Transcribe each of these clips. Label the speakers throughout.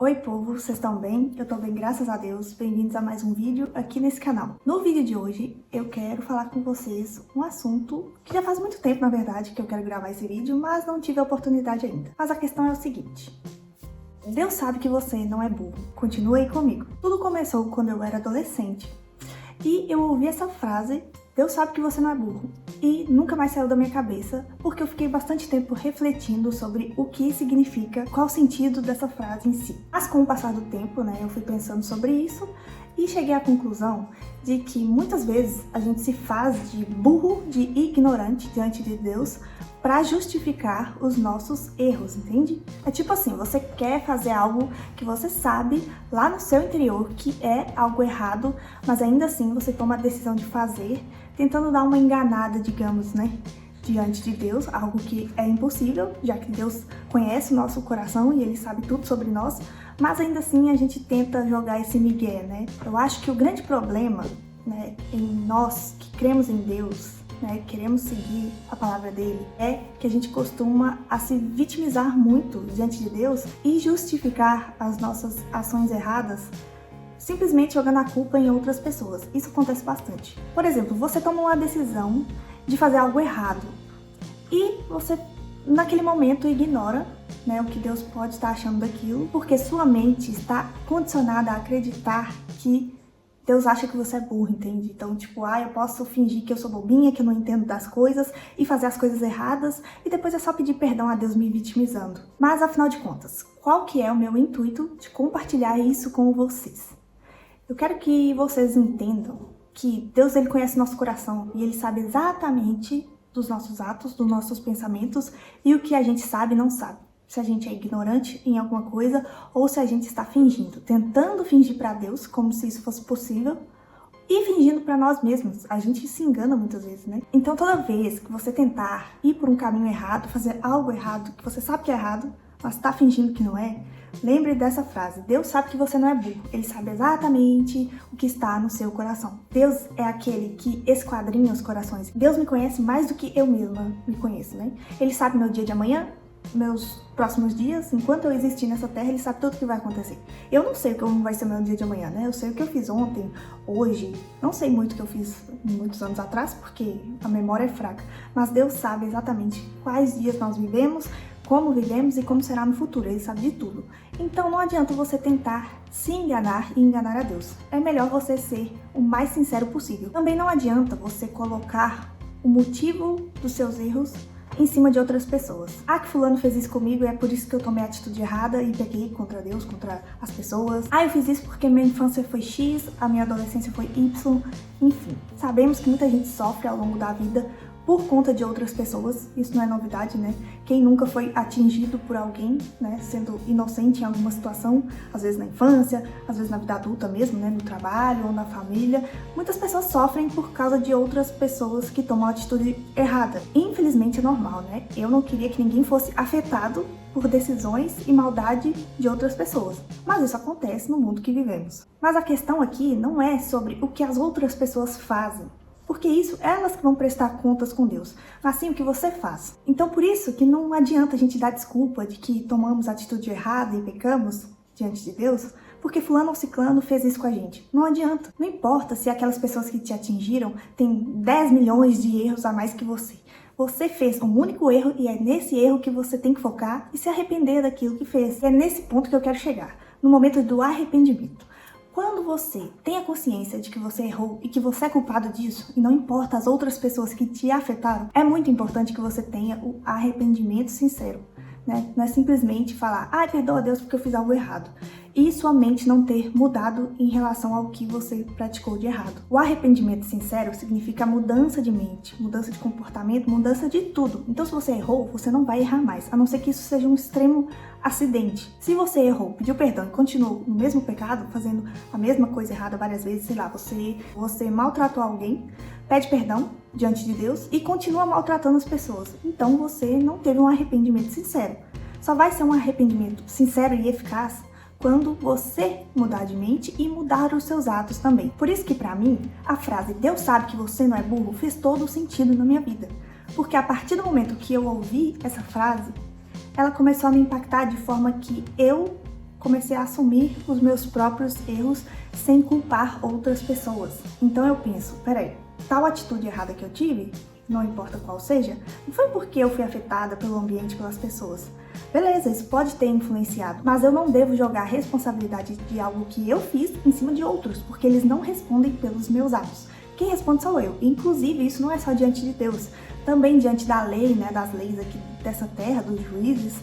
Speaker 1: Oi povo, vocês estão bem? Eu tô bem, graças a Deus. Bem-vindos a mais um vídeo aqui nesse canal. No vídeo de hoje, eu quero falar com vocês um assunto que já faz muito tempo, na verdade, que eu quero gravar esse vídeo, mas não tive a oportunidade ainda. Mas a questão é o seguinte: Deus sabe que você não é burro. Continua aí comigo. Tudo começou quando eu era adolescente e eu ouvi essa frase: Deus sabe que você não é burro. E nunca mais saiu da minha cabeça, porque eu fiquei bastante tempo refletindo sobre o que significa, qual o sentido dessa frase em si. Mas com o passar do tempo, eu fui pensando sobre isso e cheguei à conclusão de que muitas vezes a gente se faz de burro, de ignorante diante de Deus para justificar os nossos erros, entende? É tipo assim, você quer fazer algo que você sabe lá no seu interior que é algo errado, mas ainda assim você toma a decisão de fazer, tentando dar uma enganada, digamos, diante de Deus, algo que é impossível, já que Deus conhece o nosso coração e Ele sabe tudo sobre nós, mas ainda assim a gente tenta jogar esse migué, Eu acho que o grande problema, em nós que cremos em Deus, queremos seguir a palavra dele, é que a gente costuma a se vitimizar muito diante de Deus e justificar as nossas ações erradas simplesmente jogando a culpa em outras pessoas. Isso acontece bastante. Por exemplo, você toma uma decisão de fazer algo errado e você, naquele momento, ignora o que Deus pode estar achando daquilo, porque sua mente está condicionada a acreditar que Deus acha que você é burro, entende? Então, eu posso fingir que eu sou bobinha, que eu não entendo das coisas e fazer as coisas erradas e depois é só pedir perdão a Deus me vitimizando. Mas, afinal de contas, qual que é o meu intuito de compartilhar isso com vocês? Eu quero que vocês entendam que Deus, Ele conhece nosso coração e Ele sabe exatamente dos nossos atos, dos nossos pensamentos e o que a gente sabe e não sabe. Se a gente é ignorante em alguma coisa ou se a gente está fingindo, tentando fingir para Deus como se isso fosse possível e fingindo para nós mesmos. A gente se engana muitas vezes, Então toda vez que você tentar ir por um caminho errado, fazer algo errado, que você sabe que é errado, mas está fingindo que não é, lembre dessa frase: Deus sabe que você não é burro, Ele sabe exatamente o que está no seu coração. Deus é aquele que esquadrinha os corações. Deus me conhece mais do que eu mesma me conheço, Ele sabe meu dia de amanhã, meus próximos dias, enquanto eu existir nessa terra, Ele sabe tudo o que vai acontecer. Eu não sei como vai ser meu dia de amanhã, Eu sei o que eu fiz ontem, hoje, não sei muito o que eu fiz muitos anos atrás, porque a memória é fraca, mas Deus sabe exatamente quais dias nós vivemos, como vivemos e como será no futuro. Ele sabe de tudo. Então não adianta você tentar se enganar e enganar a Deus. É melhor você ser o mais sincero possível. Também não adianta você colocar o motivo dos seus erros em cima de outras pessoas. Que fulano fez isso comigo e é por isso que eu tomei a atitude errada e peguei contra Deus, contra as pessoas. Eu fiz isso porque minha infância foi X, a minha adolescência foi Y, enfim. Sabemos que muita gente sofre ao longo da vida por conta de outras pessoas, isso não é novidade, Quem nunca foi atingido por alguém, sendo inocente em alguma situação, às vezes na infância, às vezes na vida adulta mesmo, no trabalho ou na família. Muitas pessoas sofrem por causa de outras pessoas que tomam a atitude errada. Infelizmente é normal, Eu não queria que ninguém fosse afetado por decisões e maldade de outras pessoas. Mas isso acontece no mundo que vivemos. Mas a questão aqui não é sobre o que as outras pessoas fazem, porque isso, elas que vão prestar contas com Deus, mas sim o que você faz. Então por isso que não adianta a gente dar desculpa de que tomamos atitude errada e pecamos diante de Deus, porque fulano ou ciclano fez isso com a gente. Não adianta. Não importa se aquelas pessoas que te atingiram têm 10 milhões de erros a mais que você. Você fez um único erro e é nesse erro que você tem que focar e se arrepender daquilo que fez. E é nesse ponto que eu quero chegar, no momento do arrependimento. Quando você tem a consciência de que você errou e que você é culpado disso, e não importa as outras pessoas que te afetaram, é muito importante que você tenha o arrependimento sincero, Não é simplesmente falar: perdoa a Deus porque eu fiz algo errado, e sua mente não ter mudado em relação ao que você praticou de errado. O arrependimento sincero significa mudança de mente, mudança de comportamento, mudança de tudo. Então se você errou, você não vai errar mais, a não ser que isso seja um extremo acidente. Se você errou, pediu perdão e continuou no mesmo pecado, fazendo a mesma coisa errada várias vezes, sei lá, você maltratou alguém, pede perdão diante de Deus e continua maltratando as pessoas. Então você não teve um arrependimento sincero. Só vai ser um arrependimento sincero e eficaz quando você mudar de mente e mudar os seus atos também. Por isso que pra mim, a frase "Deus sabe que você não é burro" fez todo o sentido na minha vida. Porque a partir do momento que eu ouvi essa frase, ela começou a me impactar de forma que eu comecei a assumir os meus próprios erros sem culpar outras pessoas. Então eu penso, peraí, tal atitude errada que eu tive, não importa qual seja, não foi porque eu fui afetada pelo ambiente, pelas pessoas. Beleza, isso pode ter influenciado, mas eu não devo jogar a responsabilidade de algo que eu fiz em cima de outros, porque eles não respondem pelos meus atos. Quem responde sou eu. Inclusive, isso não é só diante de Deus, também diante da lei, né, das leis aqui dessa terra, dos juízes.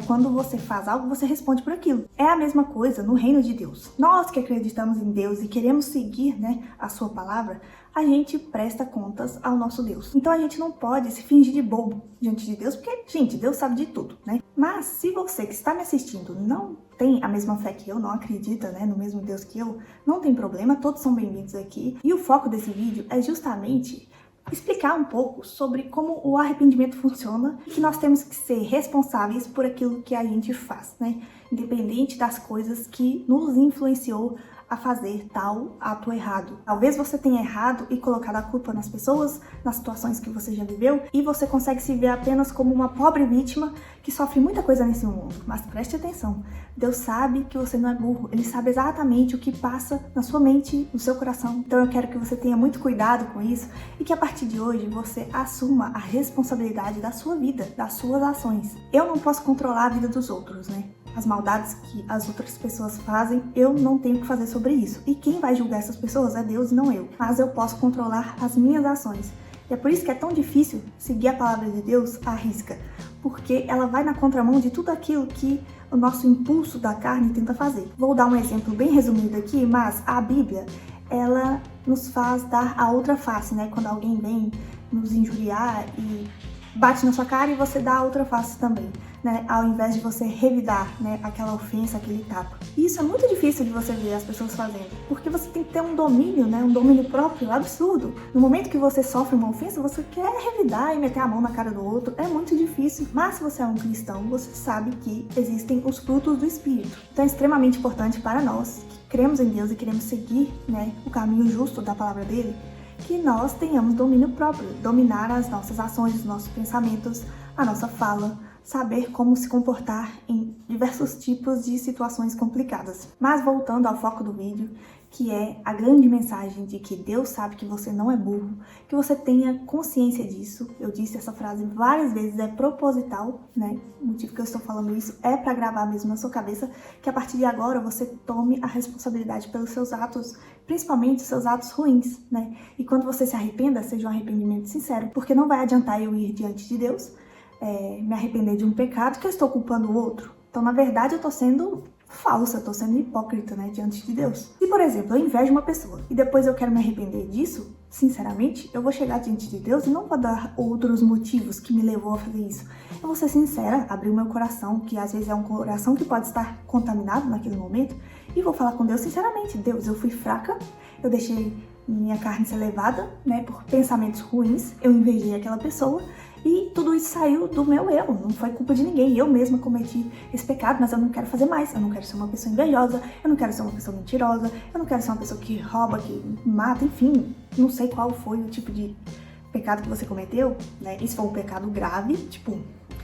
Speaker 1: Quando você faz algo, você responde por aquilo. É a mesma coisa no reino de Deus. Nós que acreditamos em Deus e queremos seguir, né, a sua palavra, a gente presta contas ao nosso Deus. Então a gente não pode se fingir de bobo diante de Deus, porque, gente, Deus sabe de tudo, né? Mas se você que está me assistindo não tem a mesma fé que eu, não acredita, né, no mesmo Deus que eu, não tem problema, todos são bem-vindos aqui. E o foco desse vídeo é justamente explicar um pouco sobre como o arrependimento funciona e que nós temos que ser responsáveis por aquilo que a gente faz, né? Independente das coisas que nos influenciou a fazer tal ato errado. Talvez você tenha errado e colocado a culpa nas pessoas, nas situações que você já viveu, e você consegue se ver apenas como uma pobre vítima que sofre muita coisa nesse mundo. Mas preste atenção, Deus sabe que você não é burro, Ele sabe exatamente o que passa na sua mente, no seu coração. Então eu quero que você tenha muito cuidado com isso e que a partir de hoje você assuma a responsabilidade da sua vida, das suas ações. Eu não posso controlar a vida dos outros, né? As maldades que as outras pessoas fazem, eu não tenho que fazer sobre isso. E quem vai julgar essas pessoas é Deus e não eu. Mas eu posso controlar as minhas ações. E é por isso que é tão difícil seguir a palavra de Deus à risca. Porque ela vai na contramão de tudo aquilo que o nosso impulso da carne tenta fazer. Vou dar um exemplo bem resumido aqui, mas a Bíblia, ela nos faz dar a outra face, né? Quando alguém vem nos injuriar e bate na sua cara e você dá a outra face também, né? Ao invés de você revidar, né, aquela ofensa, aquele tapa. E isso é muito difícil de você ver as pessoas fazendo, porque você tem que ter um domínio, né, um domínio próprio absurdo. No momento que você sofre uma ofensa, você quer revidar e meter a mão na cara do outro. É muito difícil. Mas se você é um cristão, você sabe que existem os frutos do Espírito. Então é extremamente importante para nós que cremos em Deus e queremos seguir, né, o caminho justo da palavra dele, que nós tenhamos domínio próprio, dominar as nossas ações, os nossos pensamentos, a nossa fala, saber como se comportar em diversos tipos de situações complicadas. Mas voltando ao foco do vídeo, que é a grande mensagem de que Deus sabe que você não é burro, que você tenha consciência disso. Eu disse essa frase várias vezes, é proposital, né? O motivo que eu estou falando isso é para gravar mesmo na sua cabeça, que a partir de agora você tome a responsabilidade pelos seus atos, principalmente os seus atos ruins, né? E quando você se arrependa, seja um arrependimento sincero, porque não vai adiantar eu ir diante de Deus, me arrepender de um pecado que eu estou culpando o outro. Então, na verdade, eu estou sendo falsa, eu tô sendo hipócrita, né, diante de Deus. Se, por exemplo, eu invejo uma pessoa e depois eu quero me arrepender disso, sinceramente, eu vou chegar diante de Deus e não vou dar outros motivos que me levou a fazer isso. Eu vou ser sincera, abrir o meu coração, que às vezes é um coração que pode estar contaminado naquele momento, e vou falar com Deus sinceramente: Deus, eu fui fraca, eu deixei minha carne ser levada, né, por pensamentos ruins, eu invejei aquela pessoa, e tudo isso saiu do meu erro, não foi culpa de ninguém. Eu mesma cometi esse pecado, mas eu não quero fazer mais. Eu não quero ser uma pessoa invejosa, eu não quero ser uma pessoa mentirosa, eu não quero ser uma pessoa que rouba, que mata, enfim. Não sei qual foi o tipo de pecado que você cometeu, né? E se for um pecado grave, tipo,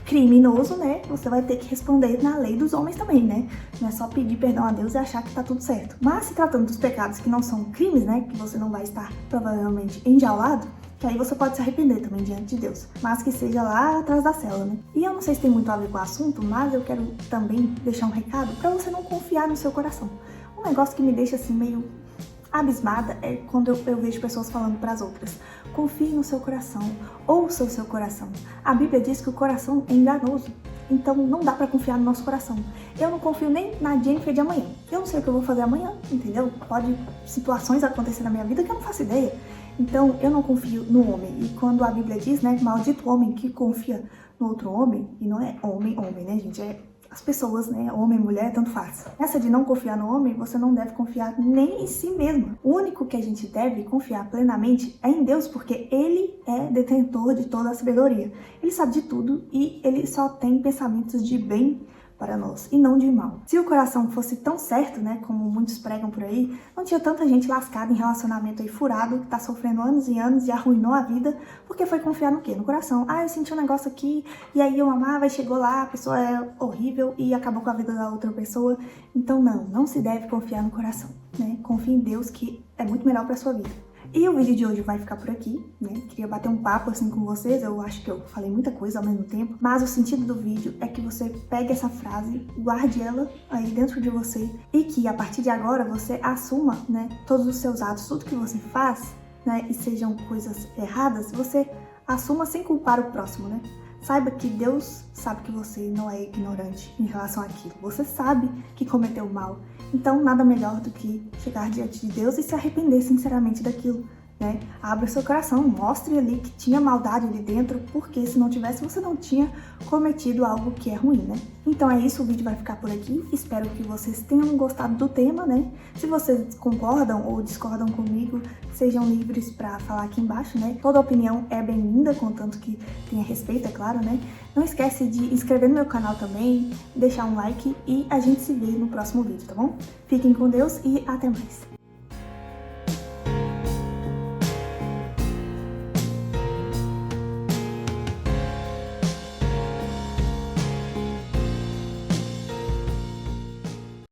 Speaker 1: criminoso, né? Você vai ter que responder na lei dos homens também, né? Não é só pedir perdão a Deus e achar que tá tudo certo. Mas se tratando dos pecados que não são crimes, né? Que você não vai estar provavelmente enjaulado, que aí você pode se arrepender também diante de Deus, mas que seja lá atrás da cela, né? E eu não sei se tem muito a ver com o assunto, mas eu quero também deixar um recado pra você não confiar no seu coração. Um negócio que me deixa assim meio abismada é quando eu vejo pessoas falando pras outras: confie no seu coração, ouça o seu coração. A Bíblia diz que o coração é enganoso, então não dá pra confiar no nosso coração. Eu não confio nem na Jennifer de amanhã. Eu não sei o que eu vou fazer amanhã, entendeu? Pode situações acontecer na minha vida que eu não faço ideia. Então, eu não confio no homem. E quando a Bíblia diz, né, maldito homem que confia no outro homem, e não é homem, né, gente, é as pessoas, né, homem, mulher, tanto faz. Essa de não confiar no homem, você não deve confiar nem em si mesmo. O único que a gente deve confiar plenamente é em Deus, porque Ele é detentor de toda a sabedoria. Ele sabe de tudo e Ele só tem pensamentos de bem para nós e não de mal. Se o coração fosse tão certo, né, como muitos pregam por aí, não tinha tanta gente lascada em relacionamento aí furado, que tá sofrendo anos e anos e arruinou a vida, porque foi confiar no quê? No coração. Ah, eu senti um negócio aqui, e aí eu amava, e chegou lá, a pessoa é horrível e acabou com a vida da outra pessoa. Então não se deve confiar no coração, né? Confie em Deus, que é muito melhor pra sua vida. E o vídeo de hoje vai ficar por aqui, né? Queria bater um papo assim com vocês, eu acho que eu falei muita coisa ao mesmo tempo, mas o sentido do vídeo é que você pegue essa frase, guarde ela aí dentro de você e que a partir de agora você assuma, né, todos os seus atos, tudo que você faz, né, e sejam coisas erradas, você assuma sem culpar o próximo, né? Saiba que Deus sabe que você não é ignorante em relação àquilo. Você sabe que cometeu mal. Então, nada melhor do que chegar diante de Deus e se arrepender sinceramente daquilo, né? Abra seu coração, mostre ali que tinha maldade ali dentro, porque se não tivesse, você não tinha cometido algo que é ruim, né? Então é isso, o vídeo vai ficar por aqui. Espero que vocês tenham gostado do tema, né? Se vocês concordam ou discordam comigo, sejam livres para falar aqui embaixo, né? Toda opinião é bem-vinda, contanto que tenha respeito, é claro, né? Não esquece de inscrever no meu canal também, deixar um like e a gente se vê no próximo vídeo, tá bom? Fiquem com Deus e até mais!